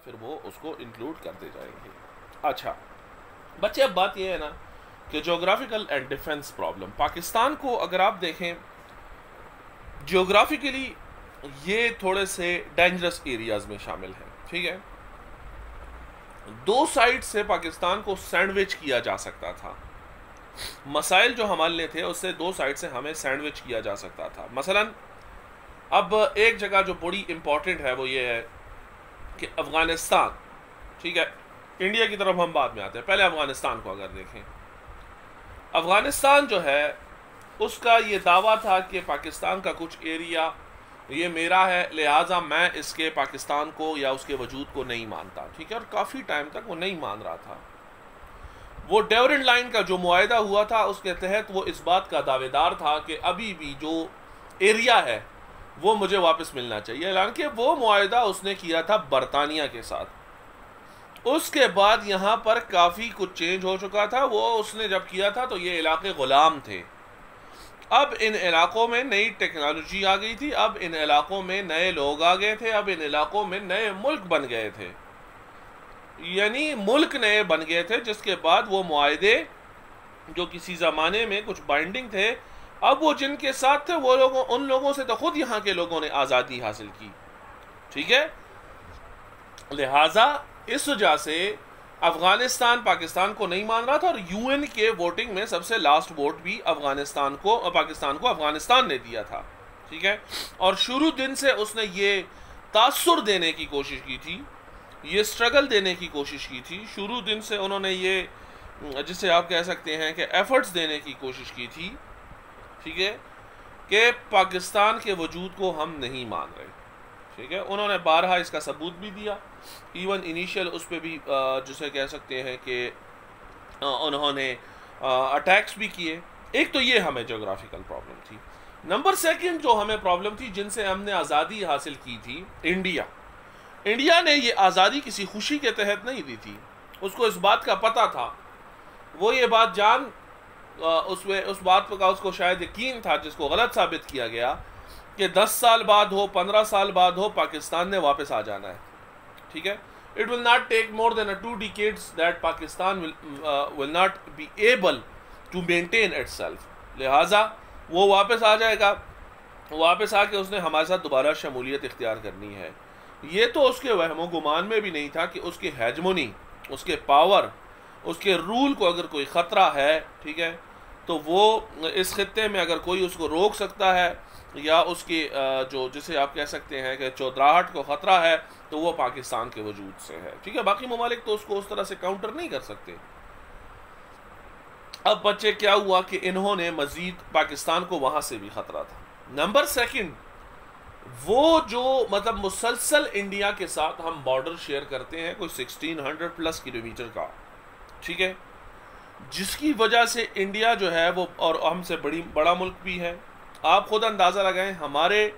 फिर वो उसको इंक्लूड करते जाएंगे। अच्छा बच्चे, अब बात यह है ना कि geographical and defence problem, Pakistan को अगर आप देखें ज्योग्राफिकली ये थोड़े से डेंजरस एरियाज में शामिल है। ठीक है, दो साइड से पाकिस्तान को सैंडविच किया जा सकता था। मसाइल जो हमारे थे उससे दो साइड से हमें सैंडविच किया जा सकता था। मसलन अब एक जगह जो बड़ी इंपॉर्टेंट है वो ये है कि अफगानिस्तान, ठीक है, इंडिया की तरफ हम बाद में आते हैं, पहले अफगानिस्तान को अगर देखें, अफगानिस्तान जो है उसका ये दावा था कि पाकिस्तान का कुछ एरिया ये मेरा है, लिहाजा मैं इसके पाकिस्तान को या उसके वजूद को नहीं मानता। ठीक है, और काफ़ी टाइम तक वो नहीं मान रहा था। वो डेवरेंट लाइन का जो मुआहदा हुआ था उसके तहत वो इस बात का दावेदार था कि अभी भी जो एरिया है वो मुझे वापस मिलना चाहिए। हालांकि वो मुआहदा उसने किया था बरतानिया के साथ। उसके बाद यहाँ पर काफ़ी कुछ चेंज हो चुका था। वो उसने जब किया था तो ये इलाके ग़ुलाम थे। अब इन इलाकों में नई टेक्नोलॉजी आ गई थी, अब इन इलाकों में नए लोग आ गए थे, अब इन इलाकों में नए मुल्क बन गए थे, यानी मुल्क नए बन गए थे, जिसके बाद वो मुआहदे जो किसी ज़माने में कुछ बाइंडिंग थे, अब वो जिनके साथ थे वो लोगों, उन लोगों से तो खुद यहाँ के लोगों ने आज़ादी हासिल की। ठीक है, लिहाजा इस वजह से अफगानिस्तान पाकिस्तान को नहीं मान रहा था और यूएन के वोटिंग में सबसे लास्ट वोट भी अफगानिस्तान को, पाकिस्तान को अफगानिस्तान ने दिया था। ठीक है, और शुरू दिन से उसने ये तासुर देने की कोशिश की थी, ये स्ट्रगल देने की कोशिश की थी। शुरू दिन से उन्होंने ये, जिसे आप कह सकते हैं कि एफर्ट्स देने की कोशिश की थी। ठीक है, कि पाकिस्तान के वजूद को हम नहीं मान रहे। ठीक है, उन्होंने बारहा इसका सबूत भी दिया, इवन इनिशियल उस पर भी जिसे कह सकते हैं कि उन्होंने अटैक्स भी किए। एक तो ये हमें जोग्राफिकल प्रॉब्लम थी। नंबर सेकंड जो हमें प्रॉब्लम थी जिनसे हमने आज़ादी हासिल की थी, इंडिया ने ये आज़ादी किसी खुशी के तहत नहीं दी थी। उसको इस बात का पता था, वो ये बात जान उस बात का उसको शायद यकीन था, जिसको गलत साबित किया गया, कि 10 साल बाद हो, 15 साल बाद हो, पाकिस्तान ने वापस आ जाना है। ठीक है, it will not take more than 2 decades that Pakistan will not be able to maintain itself. लिहाजा वो वापस आ जाएगा, वापस आके उसने हमारे साथ दोबारा शमूलियत इख्तियार करनी है। ये तो उसके वहमो गुमान में भी नहीं था कि उसकी हेजमोनी, उसके पावर, उसके रूल को अगर कोई ख़तरा है, ठीक है, तो वो इस खित्ते में अगर कोई उसको रोक सकता है या उसकी जो जिसे आप कह सकते हैं कि चौधराहट को ख़तरा है, तो वो पाकिस्तान के वजूद से है। ठीक है, बाकी ममालिक तो उसको उस तरह से काउंटर नहीं कर सकते। अब बच्चे क्या हुआ कि इन्होंने मजीद पाकिस्तान को वहाँ से भी ख़तरा था। नंबर सेकंड, वो जो मतलब मुसलसल इंडिया के साथ हम बॉर्डर शेयर करते हैं, कोई 1600+ किलोमीटर का, ठीक है, जिसकी वजह से इंडिया जो है वो, और हमसे बड़ा मुल्क भी है। आप खुद अंदाज़ा लगाएं, हमारे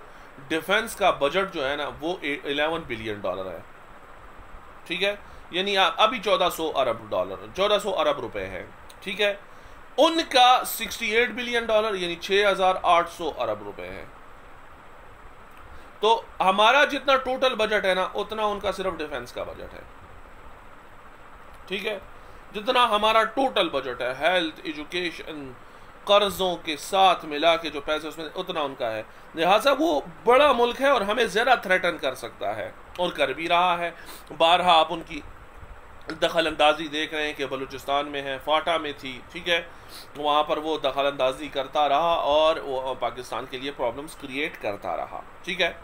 डिफेंस का बजट जो है ना वो $11 बिलियन है। ठीक है, यानी अभी 1400 अरब रुपए है। ठीक है, उनका $68 बिलियन यानी 6800 अरब रुपए है। तो हमारा जितना टोटल बजट है ना, उतना उनका सिर्फ डिफेंस का बजट है। ठीक है, जितना हमारा टोटल बजट है, हेल्थ, एजुकेशन, कर्जों के साथ मिला के जो पैसे उसमें, उतना उनका है। लिहाजा वो बड़ा मुल्क है और हमें ज़रा थ्रेटन कर सकता है, और कर भी रहा है। बारहा आप उनकी दखल अंदाजी देख रहे हैं कि बलूचिस्तान में है, फाटा में थी, ठीक है, वहाँ पर वो दखल अंदाजी करता रहा और वो पाकिस्तान के लिए प्रॉब्लम्स क्रिएट करता रहा। ठीक है,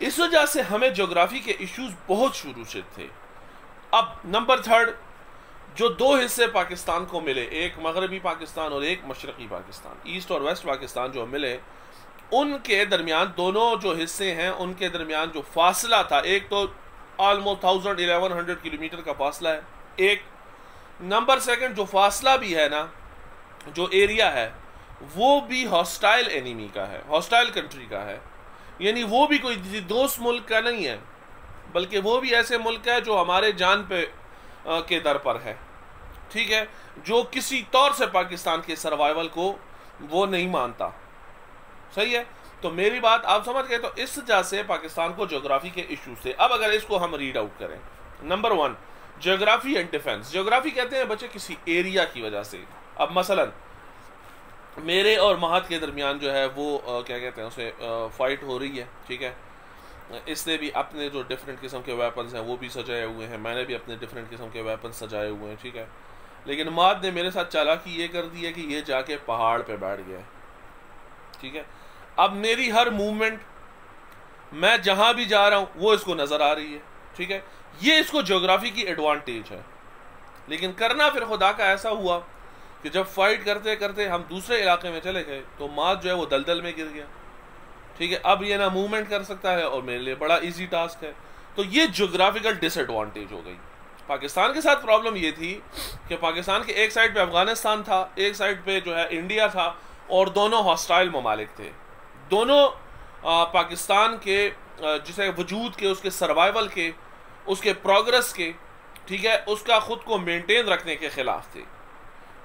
इस वजह से हमें ज्योग्राफी के इश्यूज बहुत शुरू से थे। अब नंबर थर्ड, जो दो हिस्से पाकिस्तान को मिले, एक मगरबी पाकिस्तान और एक मशरकी पाकिस्तान, ईस्ट और वेस्ट पाकिस्तान जो मिले, उनके दरमियान, दोनों जो हिस्से हैं उनके दरमियान जो फासला था, एक तो ऑलमोस्ट 1100 किलोमीटर का फासला है, एक नंबर सेकंड जो फासला भी है ना, जो एरिया है, वो भी हॉस्टाइल एनिमी का है, हॉस्टाइल कंट्री का है। यानी वो भी कोई दोस्त मुल्क का नहीं है, बल्कि वो भी ऐसे मुल्क है जो हमारे जान पे के दर पर है। ठीक है, जो किसी तौर से पाकिस्तान के सर्वाइवल को वो नहीं मानता। सही है, तो मेरी बात आप समझ गए। तो इस वजह से पाकिस्तान को ज्योग्राफी के इशू से, अब अगर इसको हम रीड आउट करें, number 1 geography and defence. Geography कहते हैं बच्चे किसी एरिया की वजह से। अब मसलन मेरे और महत के दरमियान जो है वो क्या कहते हैं उसे फाइट हो रही है, ठीक है। इसने भी अपने जो डिफरेंट किस्म के वेपन्स हैं वो भी सजाए हुए हैं, मैंने भी अपने डिफरेंट किस्म के वेपन्स सजाए हुए हैं, ठीक है। लेकिन महत ने मेरे साथ चालाकी ये कर दी है कि ये जाके पहाड़ पे बैठ गया है, ठीक है। अब मेरी हर मूवमेंट, मैं जहां भी जा रहा हूं वो इसको नजर आ रही है, ठीक है। ये इसको ज्योग्राफी की एडवांटेज है। लेकिन करना फिर खुदा का ऐसा हुआ कि जब फाइट करते करते हम दूसरे इलाके में चले गए तो माद जो है वो दलदल में गिर गया, ठीक है। अब ये ना मूवमेंट कर सकता है और मेरे लिए बड़ा इजी टास्क है। तो ये ज्योग्राफिकल डिसएडवांटेज हो गई। पाकिस्तान के साथ प्रॉब्लम ये थी कि पाकिस्तान के एक साइड पे अफगानिस्तान था, एक साइड पे जो है इंडिया था, और दोनों हॉस्टाइल ममालिक थे। दोनों पाकिस्तान के जिसे वजूद के, उसके सर्वाइवल के, उसके प्रोग्रेस के, ठीक है, उसका खुद को मेंटेन रखने के खिलाफ थे।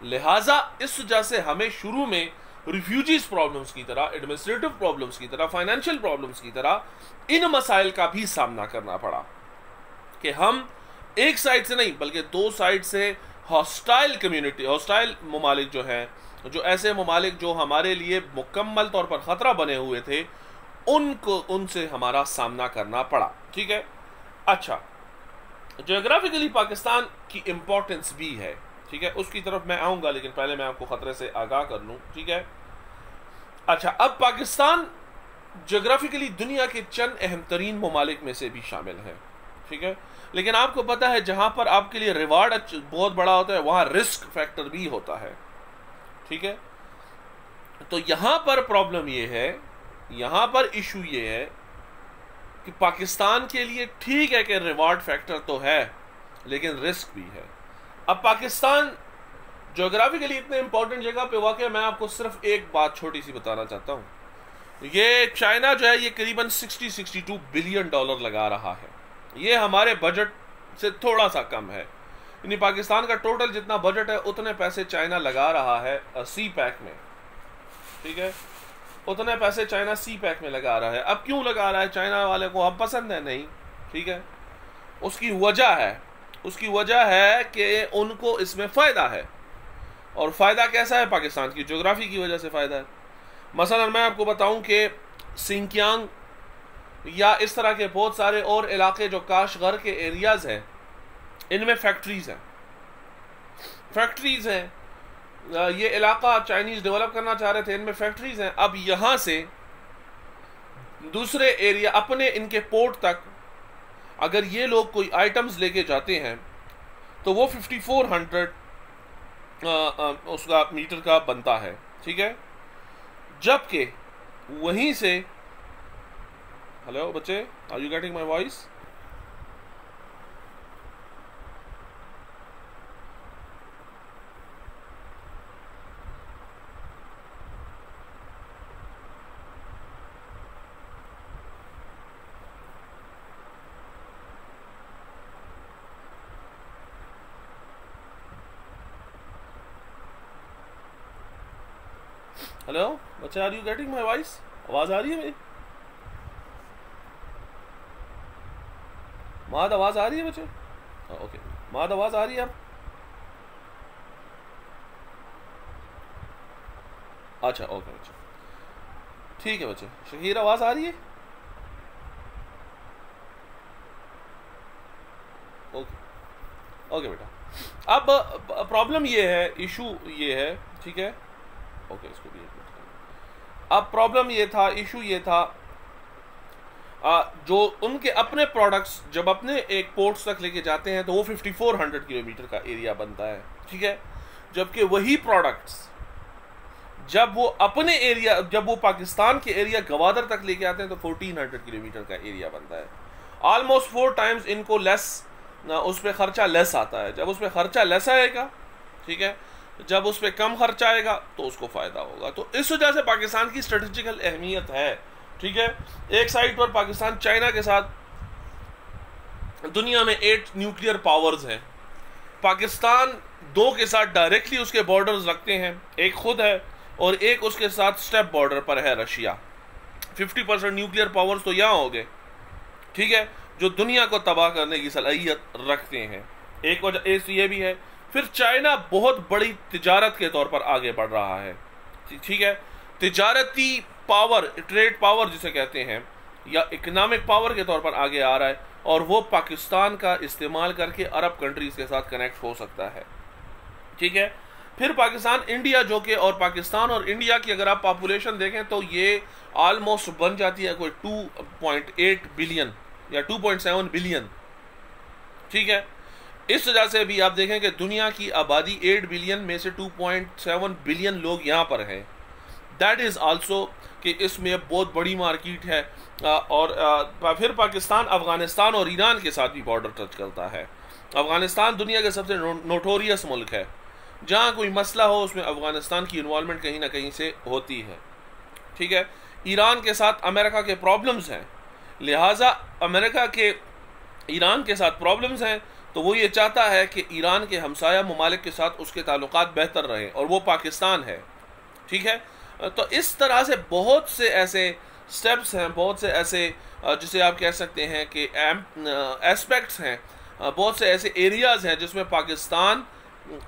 लिहाजा इस वजह से हमें शुरू में रिफ्यूजीज प्रॉब्लम्स की तरह, एडमिनिस्ट्रेटिव प्रॉब्लम्स की तरह, फाइनेंशियल प्रॉब्लम्स की तरह इन मसाइल का भी सामना करना पड़ा कि हम एक साइड से नहीं बल्कि दो साइड से हॉस्टाइल कम्युनिटी, हॉस्टाइल ममालिक जो हैं, जो ऐसे ममालिक जो हमारे लिए मुकम्मल तौर पर ख़तरा बने हुए थे, उनसे हमारा सामना करना पड़ा, ठीक है। अच्छा, ज्योग्राफिकली पाकिस्तान की इम्पोर्टेंस भी है, ठीक है, उसकी तरफ मैं आऊँगा, लेकिन पहले मैं आपको ख़तरे से आगाह कर लूँ, ठीक है। अच्छा, अब पाकिस्तान ज्योग्राफिकली दुनिया के चंद अहम तरीन ममालिक में से भी शामिल है, ठीक है। लेकिन आपको पता है जहाँ पर आपके लिए रिवार्ड बहुत बड़ा होता है वहाँ रिस्क फैक्टर भी होता है, ठीक है। तो यहाँ पर प्रॉब्लम ये है, यहाँ पर इशू ये है कि पाकिस्तान के लिए ठीक है कि रिवार्ड फैक्टर तो है लेकिन रिस्क भी है। अब पाकिस्तान ज्योग्राफिकली इतने इंपॉर्टेंट जगह पे वाकई, मैं आपको सिर्फ एक बात छोटी सी बताना चाहता हूँ। ये चाइना जो है ये करीबन 62 बिलियन डॉलर लगा रहा है। ये हमारे बजट से थोड़ा सा कम है, यानी पाकिस्तान का टोटल जितना बजट है उतने पैसे चाइना लगा रहा है सी पैक में, ठीक है। उतने पैसे चाइना सी पैक में लगा रहा है। अब क्यों लगा रहा है? चाइना वाले को हम पसंद है नहीं, ठीक है। उसकी वजह है कि उनको इसमें फ़ायदा है। और फ़ायदा कैसा है? पाकिस्तान की ज्योग्राफी की वजह से फ़ायदा है। मसलन मैं आपको बताऊं कि सिंकियांग या इस तरह के बहुत सारे और इलाके जो काशगर के एरियाज़ हैं, इनमें फैक्ट्रीज़ हैं। ये इलाका चाइनीज़ डेवलप करना चाह रहे थे, इनमें फैक्ट्रीज़ हैं। अब यहाँ से दूसरे एरिया अपने इनके पोर्ट तक अगर ये लोग कोई आइटम्स लेके जाते हैं तो वो 5400 उसका मीटर का बनता है, ठीक है। जबकि वहीं से, हेलो बच्चे, are you getting my voice? Hello बच्चे, are you getting my voice? आवाज आ रही है मेरी? माद आवाज आ रही है बच्चे? ओके, माद आवाज आ रही है? अच्छा ओके बच्चे, ठीक है बच्चे। शकीर आवाज आ रही है? ओके बेटा। अब प्रॉब्लम ये है, इशू ये है, ठीक है। ओके, इसको भी अब प्रॉब्लम ये था, इशू ये था, जो उनके अपने प्रोडक्ट्स जब अपने एक पोर्ट्स तक लेके जाते हैं तो वो 5400 किलोमीटर का एरिया बनता है, ठीक है। जबकि वही प्रोडक्ट्स जब वो पाकिस्तान के एरिया गवादर तक लेके आते हैं तो 1400 किलोमीटर का एरिया बनता है। ऑलमोस्ट 4 टाइम्स इनको उस पर खर्चा लेस आता है। जब उस पर खर्चा लेस आएगा, ठीक है, जब उस पर कम खर्चा आएगा तो उसको फ़ायदा होगा। तो इस वजह से पाकिस्तान की स्ट्रेटेजिकल अहमियत है, ठीक है। एक साइड पर पाकिस्तान चाइना के साथ दुनिया में 8 न्यूक्लियर पावर्स हैं। पाकिस्तान 2 के साथ डायरेक्टली उसके बॉर्डर्स रखते हैं, एक खुद है और एक उसके साथ स्टेप बॉर्डर पर है रशिया। 50% न्यूक्लियर पावर्स तो यहाँ हो गए, ठीक है, जो दुनिया को तबाह करने की सलाहियत रखते हैं। एक वजह ये भी है। फिर चाइना बहुत बड़ी तिजारत के तौर पर आगे बढ़ रहा है, ठीक है, तिजारती पावर, ट्रेड पावर जिसे कहते हैं, या इकोनॉमिक पावर के तौर पर आगे आ रहा है, और वो पाकिस्तान का इस्तेमाल करके अरब कंट्रीज के साथ कनेक्ट हो सकता है, ठीक है। फिर पाकिस्तान इंडिया, जो कि, और पाकिस्तान और इंडिया की अगर आप पॉपुलेशन देखें तो ये ऑलमोस्ट बन जाती है कोई 2.8 बिलियन या 2.7 बिलियन, ठीक है। इस वजह से भी आप देखें कि दुनिया की आबादी 8 बिलियन में से 2.7 बिलियन लोग यहाँ पर हैं। दैट इज़ आल्सो कि इसमें बहुत बड़ी मार्केट है। और फिर पाकिस्तान अफ़गानिस्तान और ईरान के साथ भी बॉर्डर टच करता है। अफ़गानिस्तान दुनिया के सबसे नोटोरियस मुल्क है, जहाँ कोई मसला हो उसमें अफ़गानिस्तान की इन्वॉल्वमेंट कहीं ना कहीं से होती है, ठीक है। ईरान के साथ अमेरिका के प्रॉब्लम्स हैं, लिहाजा अमेरिका के ईरान के साथ प्रॉब्लम्स हैं, तो वो ये चाहता है कि ईरान के हमसाया ममालिक के साथ उसके ताल्लुकात बेहतर रहें, और वो पाकिस्तान है, ठीक है। तो इस तरह से बहुत से ऐसे स्टेप्स हैं, बहुत से ऐसे जिसे आप कह सकते हैं कि एस्पेक्ट्स हैं, बहुत से ऐसे एरियाज़ हैं जिसमें पाकिस्तान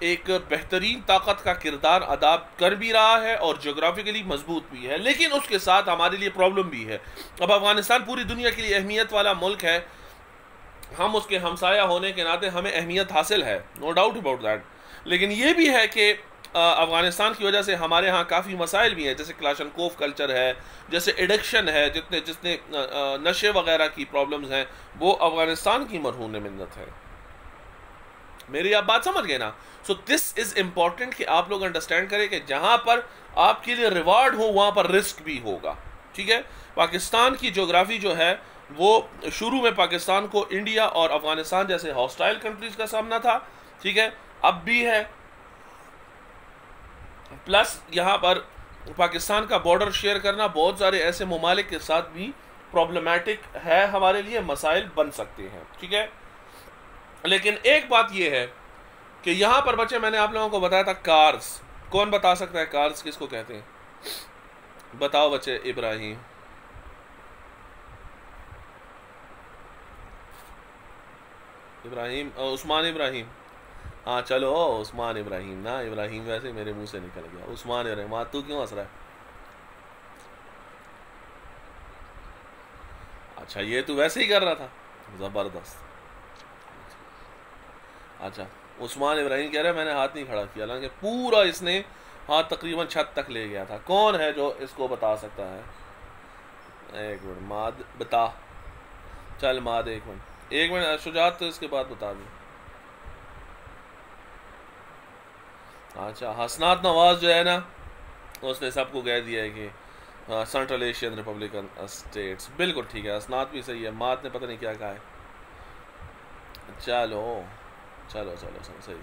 एक बेहतरीन ताकत का किरदार अदा कर भी रहा है और जोग्राफिकली मजबूत भी है। लेकिन उसके साथ हमारे लिए प्रॉब्लम भी है। अब अफ़गानिस्तान पूरी दुनिया के लिए अहमियत वाला मुल्क है, हम उसके हमसाया होने के नाते हमें अहमियत हासिल है, नो डाउट अबाउट दैट। लेकिन ये भी है कि अफ़गानिस्तान की वजह से हमारे यहाँ काफ़ी मसाइल भी हैं, जैसे क्लाशनकोव कल्चर है, जैसे एडिक्शन है, जितने नशे वगैरह की प्रॉब्लम्स हैं, वो अफ़गानिस्तान की मरहून मिन्नत है। मेरी आप बात समझ गए ना? सो दिस इज़ इम्पॉर्टेंट कि आप लोग अंडरस्टैंड करें कि जहाँ पर आपके लिए रिवार्ड हो वहाँ पर रिस्क भी होगा, ठीक है। पाकिस्तान की जोग्राफी जो है वो शुरू में पाकिस्तान को इंडिया और अफ़गानिस्तान जैसे हॉस्टाइल कंट्रीज़ का सामना था, ठीक है, अब भी है। प्लस यहाँ पर पाकिस्तान का बॉर्डर शेयर करना बहुत सारे ऐसे ममालिक के साथ भी प्रॉब्लमैटिक है, हमारे लिए मसाइल बन सकते हैं, ठीक है। लेकिन एक बात यह है कि यहाँ पर बच्चे, मैंने आप लोगों को बताया था कार्स, कौन बता सकता है कार्स किसको कहते हैं? बताओ बच्चे। इब्राहिम, उस्मान इब्राहिम, हाँ चलो उस्मान इब्राहिम ना, इब्राहिम वैसे मेरे मुंह से निकल गया, उस्मान इब्राहिम। तू क्यों हंस रहा है? अच्छा, ये तू वैसे ही कर रहा था, ज़बरदस्त। अच्छा, उस्मान इब्राहिम कह रहा है मैंने हाथ नहीं खड़ा किया, हालांकि पूरा इसने हाथ तकरीबन छत तक ले गया था। कौन है जो इसको बता सकता है? एक मिनट, माद बता। चल माद, एक मिनट शुजात, तो इसके बाद बता दूँ। अच्छा, हसनात नवाज जो है ना, उसने सबको कह दिया है कि सेंट्रल एशियन रिपब्लिकन स्टेट्स, बिल्कुल ठीक है, हसनात भी सही है, माद ने पता नहीं क्या कहा है। चलो चलो चलो सही।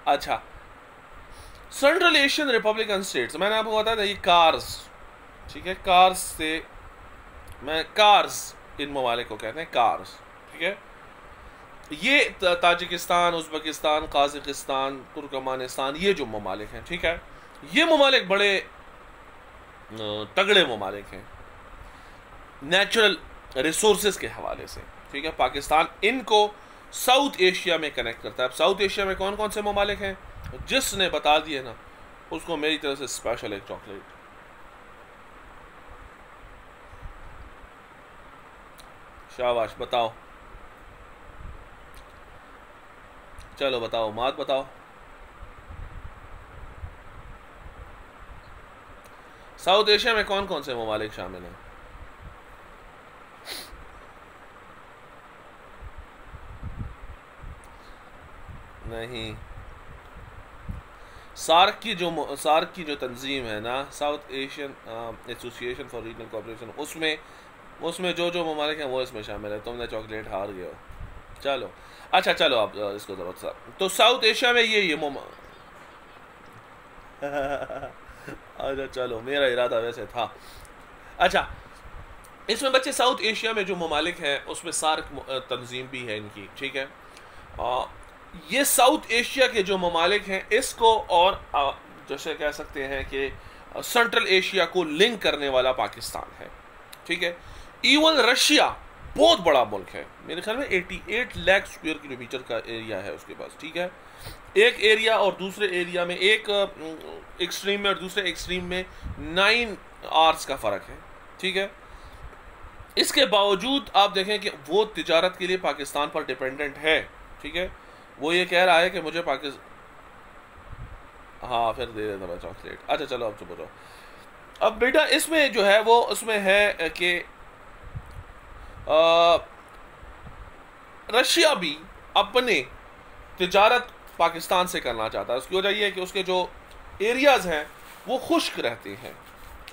अच्छा, सेंट्रल एशियन रिपब्लिकन स्टेट्स, मैंने आपको बताया था ये कार्स, ठीक है, कार्स से कार्स इन ममालिक को कहते हैं, कार्स, ठीक है। ये ताजिकिस्तान, उज़्बेकिस्तान, काज़ाकिस्तान, तुर्कमानिस्तान, ये जो ममालिक हैं, ठीक है, ये ममालिक बड़े तगड़े ममालिक हैं नेचुरल रिसोर्सेज के हवाले से, ठीक है। पाकिस्तान इनको साउथ एशिया में कनेक्ट करता है। अब साउथ एशिया में कौन कौन से ममालिक हैं, जिसने बता दिए ना, उसको मेरी तरफ से स्पेशल एक चॉकलेट। शाबाश, बताओ, चलो बताओ, मात बताओ। साउथ एशिया में कौन कौन से ममालिक शामिल हैं? नहीं, सार्क की जो तंजीम है ना, south Asian association for regional cooperation, उसमें जो ममालिक हैं वो इसमें शामिल है। तुमने चॉकलेट हार गए हो। चलो अच्छा, चलो आप इसको जरूरत सा, तो साउथ एशिया में ये अच्छा चलो, मेरा इरादा वैसे था। अच्छा, इसमें बच्चे साउथ एशिया में जो ममालिक हैं उसमें सार्क तंजीम भी है इनकी, ठीक है। ये साउथ एशिया के जो ममालिक हैं इसको, और जैसे कह सकते हैं कि सेंट्रल एशिया को लिंक करने वाला पाकिस्तान है, ठीक है। इवन रशिया बहुत बड़ा मुल्क है, मेरे ख्याल में 88 लाख स्क्वायर किलोमीटर का एरिया है उसके पास, ठीक है। एक एरिया और दूसरे एरिया में, एक एक्सट्रीम में और दूसरे एक्सट्रीम में 9 आवर्स का फ़र्क है, ठीक है। इसके बावजूद आप देखें कि वो तिजारत के लिए पाकिस्तान पर डिपेंडेंट है, ठीक है। वो ये कह रहा है कि मुझे पाकिस्तान, हाँ फिर दे देता मैं चॉकलेट, अच्छा चलो अब चुप हो जाओ। अब बेटा इसमें जो है वो उसमें है कि रशिया भी अपने तिजारत पाकिस्तान से करना चाहता है। उसकी वजह यह है कि उसके जो एरियाज़ हैं वो खुश्क रहते हैं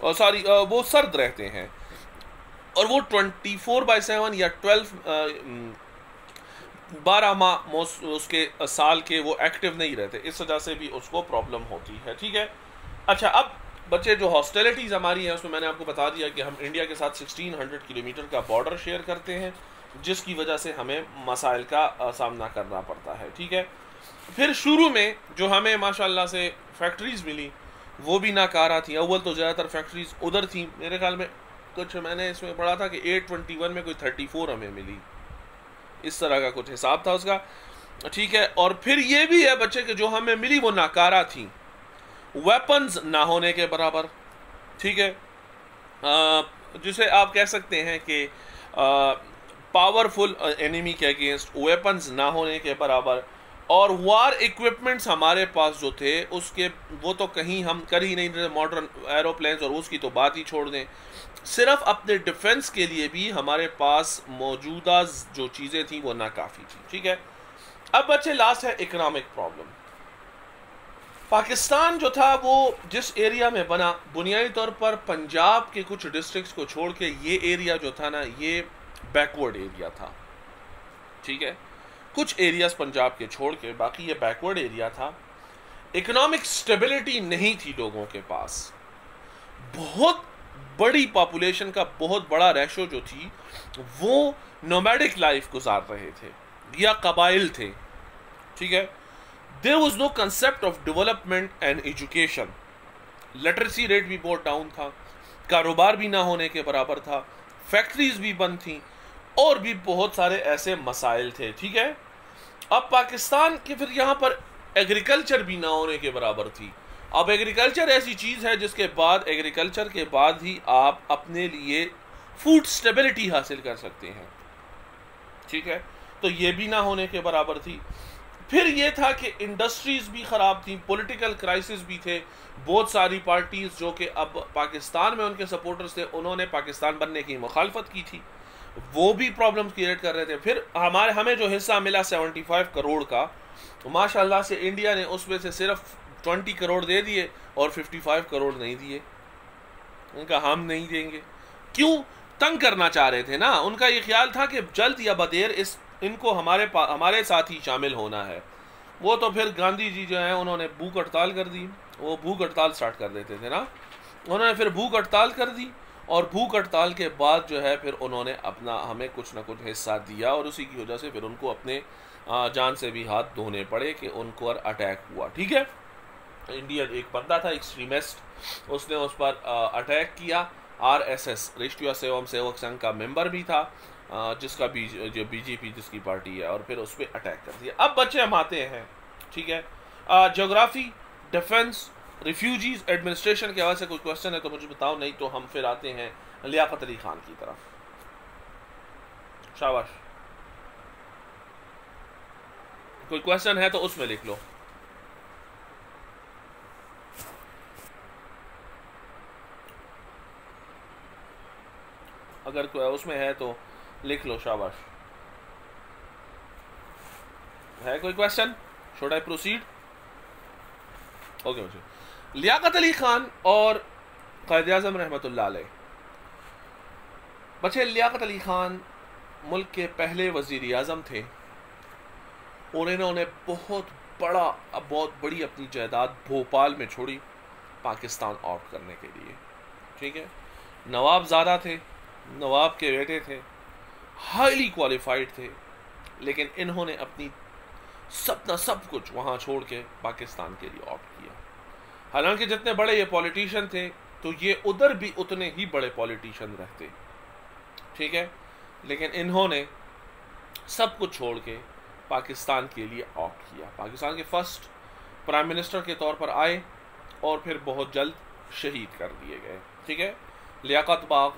और वो सर्द रहते हैं, और वो 24/7 या 12 माह उसके साल के वो एक्टिव नहीं रहते, इस वजह से भी उसको प्रॉब्लम होती है, ठीक है। अच्छा, अब बच्चे जो हॉस्टिलिटीज़ हमारी हैं उसमें मैंने आपको बता दिया कि हम इंडिया के साथ 1600 किलोमीटर का बॉर्डर शेयर करते हैं, जिसकी वजह से हमें मसाइल का सामना करना पड़ता है, ठीक है। फिर शुरू में जो हमें माशाल्लाह से फैक्ट्रीज़ मिली वो भी नाकारा थी। अव्वल तो ज़्यादातर फैक्ट्रीज़ उधर थी, मेरे ख्याल में कुछ मैंने इसमें पढ़ा था कि 821 में कोई 34 हमें मिली, इस तरह का कुछ हिसाब था उसका, ठीक है। और फिर ये भी है बच्चे कि जो हमें मिली वो नाकारा थी, वेपन्स ना होने के बराबर, ठीक है। जिसे आप कह सकते हैं कि पावरफुल एनिमी के अगेंस्ट वेपन्स ना होने के बराबर, और वार इक्विपमेंट्स हमारे पास जो थे उसके वो तो कहीं हम कर ही नहीं रहे, मॉडर्न एरोप्लेन्स और उसकी तो बात ही छोड़ दें। सिर्फ अपने डिफेंस के लिए भी हमारे पास मौजूदा जो चीज़ें थी वो नाकाफ़ी थी, ठीक है। अब बच्चे लास्ट है इकोनॉमिक प्रॉब्लम। पाकिस्तान जो था वो जिस एरिया में बना, बुनियादी तौर पर पंजाब के कुछ डिस्ट्रिक्ट्स को छोड़ के ये एरिया जो था ना, ये बैकवर्ड एरिया था, ठीक है। कुछ एरियाज पंजाब के छोड़ के बाकी ये बैकवर्ड एरिया था। इकोनॉमिक स्टेबिलिटी नहीं थी लोगों के पास, बहुत बड़ी पॉपुलेशन का बहुत बड़ा रेशो जो थी वो नोमैडिक लाइफ गुजार रहे थे या कबाइल थे, ठीक है। There was no concept of development and education, literacy rate भी बहुत डाउन था, कारोबार भी ना होने के बराबर था, फैक्ट्रीज भी बंद थी, और भी बहुत सारे ऐसे मसाइल थे, ठीक है। अब पाकिस्तान के फिर यहाँ पर एग्रीकल्चर भी ना होने के बराबर थी। अब एग्रीकल्चर ऐसी चीज़ है जिसके बाद, एग्रीकल्चर के बाद ही आप अपने लिए फूड स्टेबिलिटी हासिल कर सकते हैं, ठीक है। तो ये भी ना होने के बराबर थी। फिर ये था कि इंडस्ट्रीज भी ख़राब थी, पॉलिटिकल क्राइसिस भी थे, बहुत सारी पार्टीज़ जो कि अब पाकिस्तान में उनके सपोर्टर्स थे, उन्होंने पाकिस्तान बनने की मुखालफत की थी, वो भी प्रॉब्लम क्रिएट कर रहे थे। फिर हमें जो हिस्सा मिला 75 करोड़ का, तो माशाल्लाह से इंडिया ने उसमें से सिर्फ 20 करोड़ दे दिए और 55 करोड़ नहीं दिए। उनका हम नहीं देंगे, क्यों? तंग करना चाह रहे थे ना। उनका ये ख्याल था कि जल्द या बदेर इनको हमारे साथ ही शामिल होना है। वो तो फिर गांधी जी जो हैं उन्होंने भूख हड़ताल कर दी, वो भूख हड़ताल स्टार्ट कर देते थे ना, उन्होंने फिर भूख हड़ताल कर दी, और भूख हड़ताल के बाद जो है फिर उन्होंने अपना हमें कुछ ना कुछ हिस्सा दिया, और उसी की वजह से फिर उनको अपने जान से भी हाथ धोने पड़े कि उनको और अटैक हुआ, ठीक है। इंडियन एक बंदा था एक्सट्रीमिस्ट, उसने उस पर अटैक किया। RSS राष्ट्रीय सेवम सेवक संघ का मेंबर भी था, जिसका जो BJP जिसकी पार्टी है, और फिर उस पर अटैक कर दिया। अब बच्चे हम आते हैं, ठीक है, ज्योग्राफी, डिफेंस, रिफ्यूजीज, एडमिनिस्ट्रेशन के हवाले से कुछ क्वेश्चन है तो मुझे बताओ, नहीं तो हम फिर आते हैं लियाकत अली खान की तरफ। शाबाश, कोई क्वेश्चन है तो उसमें लिख लो। अगर उसमें है तो लिख लो, शाबाश। है कोई question? Should I proceed? Okay. मुझे लियाकत अली खान और क़ायद-ए-आज़म रहमतुल्लाह अलैह, बच्चे लियाकत अली खान मुल्क के पहले वज़ीर आज़म थे, और इन्होंने बहुत बड़ी अपनी जायदाद भोपाल में छोड़ी पाकिस्तान आउट करने के लिए, ठीक है। नवाबज़ादा थे, नवाब के बेटे थे, हाईली क्वालिफाइड थे, लेकिन इन्होंने अपनी सब कुछ वहाँ छोड़ के पाकिस्तान के लिए आउट किया। हालांकि जितने बड़े ये पॉलिटिशियन थे तो ये उधर भी उतने ही बड़े पॉलिटिशियन रहते, ठीक है। लेकिन इन्होंने सब कुछ छोड़ के पाकिस्तान के लिए ऑप्ट किया। पाकिस्तान के फर्स्ट प्राइम मिनिस्टर के तौर पर आए और फिर बहुत जल्द शहीद कर दिए गए, ठीक है। लियाकत बाग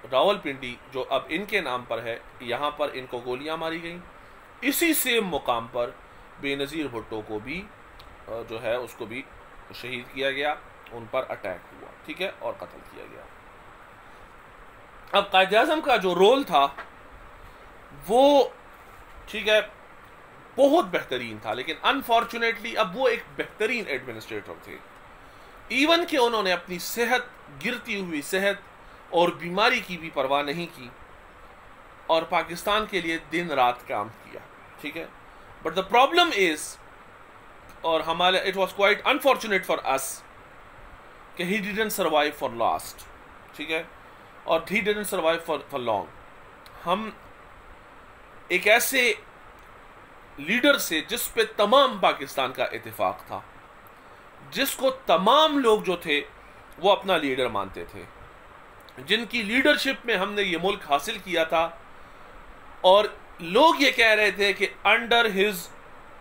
रावलपिंडी जो अब इनके नाम पर है, यहाँ पर इनको गोलियां मारी गई। इसी सेम मुकाम पर बेनज़ीर भुट्टो को भी जो है उसको भी शहीद किया गया, उन पर अटैक हुआ, ठीक है, और कत्ल किया गया। अब कायद-ए-आज़म का जो रोल था वो, ठीक है, बहुत बेहतरीन था, लेकिन अनफॉर्चुनेटली अब वो एक बेहतरीन एडमिनिस्ट्रेटर थे। इवन कि उन्होंने अपनी सेहत, गिरती हुई सेहत और बीमारी की भी परवाह नहीं की और पाकिस्तान के लिए दिन रात काम किया, ठीक है। बट द प्रॉब्लम इज, और हमारे it was quite unfortunate for us कि he didn't survive for last, ठीक है, और he didn't survive for long. हम एक ऐसे लीडर से जिस पे तमाम पाकिस्तान का इत्तेफाक था, जिसको तमाम लोग जो थे वो अपना लीडर मानते थे, जिनकी लीडरशिप में हमने ये मुल्क हासिल किया था, और लोग ये कह रहे थे कि under his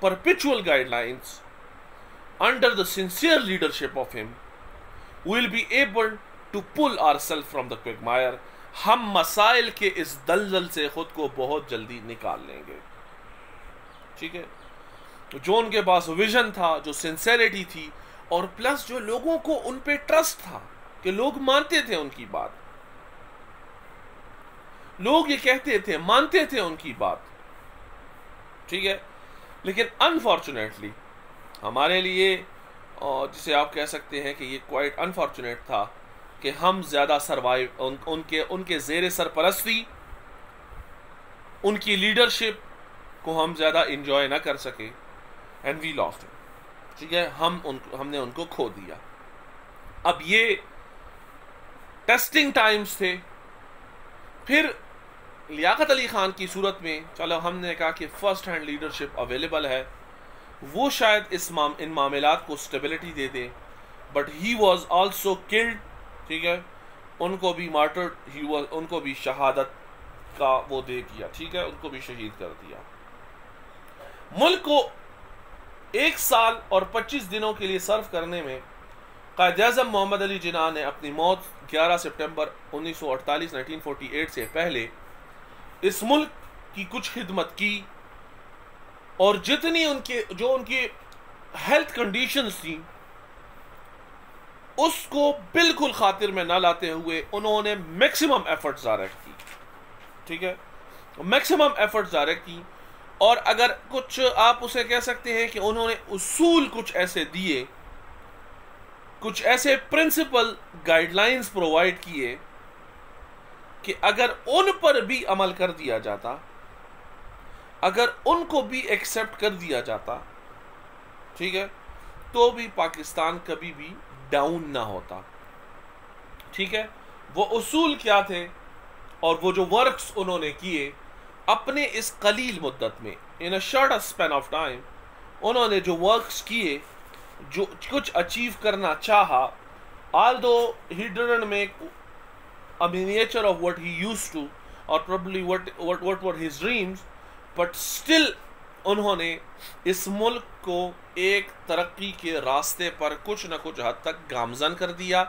perpetual guidelines, under the sincere leadership of him, we will be able to pull ourselves from the quagmire. हम मसाइल के इस दलदल से खुद को बहुत जल्दी निकाल लेंगे, ठीक है। जो उनके पास विजन था, जो सिंसेरिटी थी, और प्लस जो लोगों को उन पे ट्रस्ट था कि लोग मानते थे उनकी बात, लोग ये कहते थे, मानते थे उनकी बात, ठीक है। लेकिन अनफॉर्चुनेटली हमारे लिए, जिसे आप कह सकते हैं कि ये क्वाइट अनफॉर्चुनेट था कि हम ज़्यादा सर्वाइव उनके ज़ेर सरपरस्ती, उनकी लीडरशिप को हम ज़्यादा इंजॉय ना कर सके, एंड वी लॉस्ट हिम, ठीक है। हमने उनको खो दिया। अब ये टेस्टिंग टाइम्स थे। फिर लियाकत अली खान की सूरत में, चलो हमने कहा कि फर्स्ट हैंड लीडरशिप अवेलेबल है, वो शायद इन मामलात को stability they they, but he was also killed, ठीक है। उनको भी मार्टर्ड, उनको भी शहादत का वो दे दिया, ठीक है, उनको भी शहीद कर दिया। मुल्क को 1 साल और 25 दिनों के लिए सर्व करने में कायद-ए-आज़म मोहम्मद अली जिन्ना ने अपनी मौत 11 सितंबर 1948 से पहले इस मुल्क की कुछ खिदमत की, और जितनी उनकी हेल्थ कंडीशंस थी उसको बिल्कुल खातिर में ना लाते हुए उन्होंने मैक्सिमम एफर्ट्स डायरेक्ट की, ठीक है, मैक्सिमम एफर्ट्स डायरेक्ट की। और अगर कुछ आप उसे कह सकते हैं कि उन्होंने उसूल कुछ ऐसे दिए, कुछ ऐसे प्रिंसिपल गाइडलाइंस प्रोवाइड किए कि अगर उन पर भी अमल कर दिया जाता, अगर उनको भी एक्सेप्ट कर दिया जाता, ठीक है, तो भी पाकिस्तान कभी भी डाउन ना होता, ठीक है। वो उसूल क्या थे और वो जो वर्क्स उन्होंने किए अपने इस कलील मुद्दत में, in a short span of time, उन्होंने जो वर्क्स किए, जो कुछ अचीव करना चाहा, although he didn't make a miniature of what he used to or probably what were his dreams, but still उन्होंने इस मुल्क को एक तरक्की के रास्ते पर कुछ न कुछ हद तक गामजन कर दिया,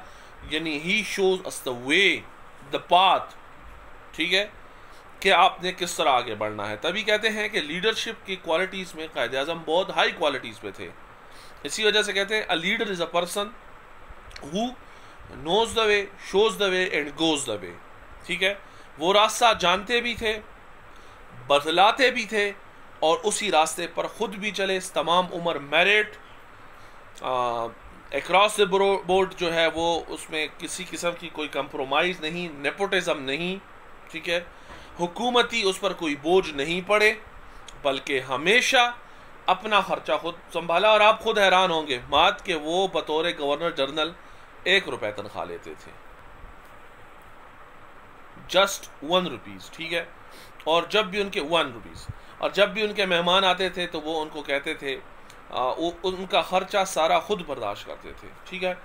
यानी he shows us the way, the path, ठीक है, कि आपने किस तरह आगे बढ़ना है। तभी कहते हैं कि लीडरशिप की क्वालिटीज़ में कायद-ए-आज़म बहुत हाई क्वालिटीज़ पे थे। इसी वजह से कहते हैं a leader is a person who knows the way, shows the way and goes the way, ठीक है। वो रास्ता जानते भी थे, बतलाते भी थे, और उसी रास्ते पर खुद भी चले। तमाम उम्र मेरिट अक्रॉस द बोर्ड जो है वो, उसमें किसी किस्म की कोई कंप्रोमाइज़ नहीं, नेपोटिज्म नहीं, ठीक है, हुकूमती उस पर कोई बोझ नहीं पड़े, बल्कि हमेशा अपना खर्चा खुद संभाला। और आप खुद हैरान होंगे मात के वो बतौर गवर्नर जनरल 1 रुपए तनख्वाह लेते थे, जस्ट 1 रुपीज़, ठीक है। और जब भी उनके 1 रुपीज़, और जब भी उनके मेहमान आते थे तो वो उनको कहते थे उनका खर्चा सारा खुद बर्दाश्त करते थे, ठीक है।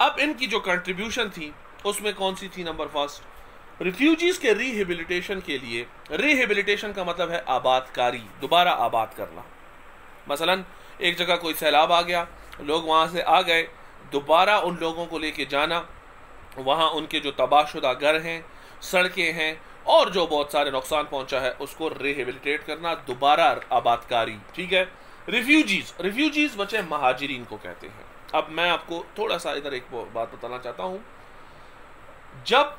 अब इनकी जो कंट्रीब्यूशन थी उसमें कौन सी थी? नंबर फर्स्ट, रिफ्यूजीज के रिहेबिलिटेशन के लिए। रिहेबिलिटेशन का मतलब है आबादकारी, दोबारा आबाद करना। मसलन एक जगह कोई सैलाब आ गया, लोग वहां से आ गए, दोबारा उन लोगों को लेके जाना, वहां उनके जो तबाहशुदा घर हैं, सड़कें हैं और जो बहुत सारे नुकसान पहुंचा है उसको रिहेबिलिटेट करना, दोबारा आबादकारी, ठीक है। रिफ्यूजीज बचे महाजिरीन को कहते हैं। अब मैं आपको थोड़ा सा इधर एक बात बताना चाहता हूं। जब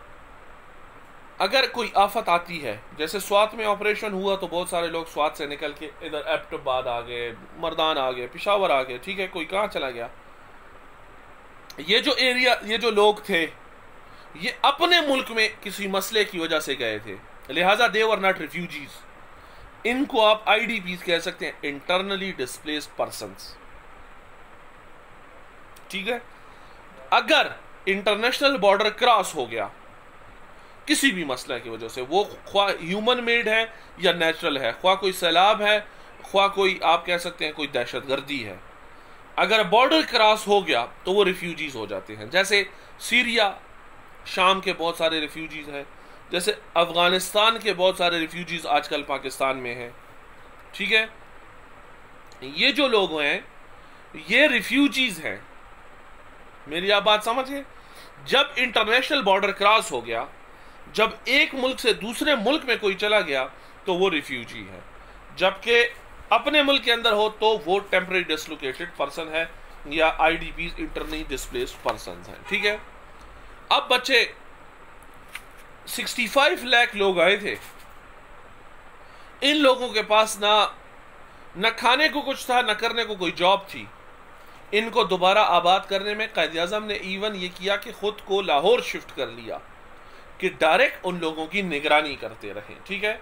अगर कोई आफत आती है, जैसे स्वात में ऑपरेशन हुआ तो बहुत सारे लोग स्वात से निकल के इधर एबटाबाद आ गए, मर्दान आ गए, पिशावर आ गए, ठीक है, कोई कहां चला गया। ये जो एरिया, ये जो लोग थे, ये अपने मुल्क में किसी मसले की वजह से गए थे, लिहाजा दे वर नॉट रिफ्यूजीज। इनको आप आईडीपीज कह सकते हैं, इंटरनली डिस्प्लेस्ड पर्संस, ठीक है। अगर इंटरनेशनल बॉर्डर क्रॉस हो गया किसी भी मसले की वजह से, वो ख्वा ह्यूमन मेड है या नेचुरल है, ख्वा कोई सैलाब है, ख्वा कोई आप कह सकते हैं कोई दहशतगर्दी है, अगर बॉर्डर क्रॉस हो गया तो वो रिफ्यूजीज हो जाते हैं। जैसे सीरिया, शाम के बहुत सारे रिफ्यूजीज हैं, जैसे अफगानिस्तान के बहुत सारे रिफ्यूजीज आजकल पाकिस्तान में हैं, ठीक है। ये जो लोग हैं ये रिफ्यूजीज हैं, मेरी आप बात समझिए। जब इंटरनेशनल बॉर्डर क्रॉस हो गया, जब एक मुल्क से दूसरे मुल्क में कोई चला गया तो वो रिफ्यूजी है, जबकि अपने मुल्क के अंदर हो तो वो टेम्पररी डिसलोकेटेड पर्सन है या आईडीपीज, इंटरनली डिस्प्लेस्ड पर्सन है, ठीक है। अब बच्चे 65 लाख लोग आए थे, इन लोगों के पास न खाने को कुछ था, न करने को कोई जॉब थी। इनको दोबारा आबाद करने में कायद-ए-आज़म ने इवन ये किया कि खुद को लाहौर शिफ्ट कर लिया कि डायरेक्ट उन लोगों की निगरानी करते रहें, ठीक है,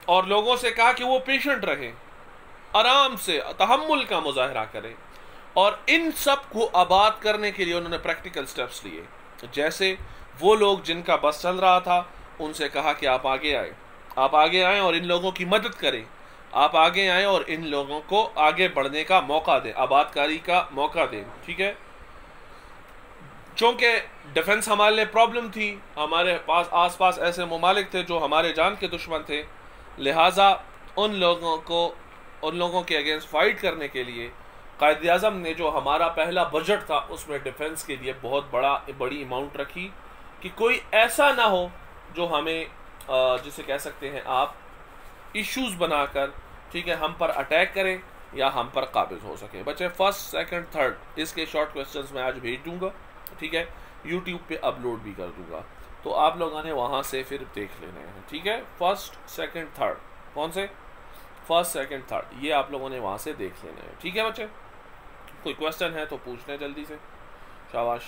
और लोगों से कहा कि वो पेशेंट रहें, आराम से तहम्मुल का मुजाहरा करें, और इन सब को आबाद करने के लिए उन्होंने प्रैक्टिकल स्टेप्स लिए। जैसे वो लोग जिनका बस चल रहा था उनसे कहा कि आप आगे आए और इन लोगों की मदद करें, आप आगे आए और इन लोगों को आगे बढ़ने का मौका दें, आबादकारी का मौका दें, ठीक है। चूंकि डिफेंस हमारे लिए प्रॉब्लम थी, हमारे पास आसपास ऐसे ममालिक थे जो हमारे जान के दुश्मन थे, लिहाजा उन लोगों के अगेंस्ट फाइट करने के लिए कायद-ए-आज़म ने जो हमारा पहला बजट था उसमें डिफेंस के लिए बहुत बड़ी अमाउंट रखी कि कोई ऐसा ना हो जो हमें जिसे कह सकते हैं आप इश्यूज बनाकर, ठीक है, हम पर अटैक करें या हम पर काबिज हो सके। बच्चे फर्स्ट, सेकंड, थर्ड इसके शॉर्ट क्वेश्चंस मैं आज भेज दूंगा, ठीक है, यूट्यूब पे अपलोड भी कर दूंगा, तो आप लोगों ने वहां से फिर देख लेने हैं, ठीक है। फर्स्ट, सेकंड, थर्ड, कौन से? फर्स्ट, सेकंड, थर्ड, ये आप लोगों ने वहां से देख लेने हैं, ठीक है बच्चे। कोई क्वेश्चन है तो पूछ लें जल्दी से, शाबाश।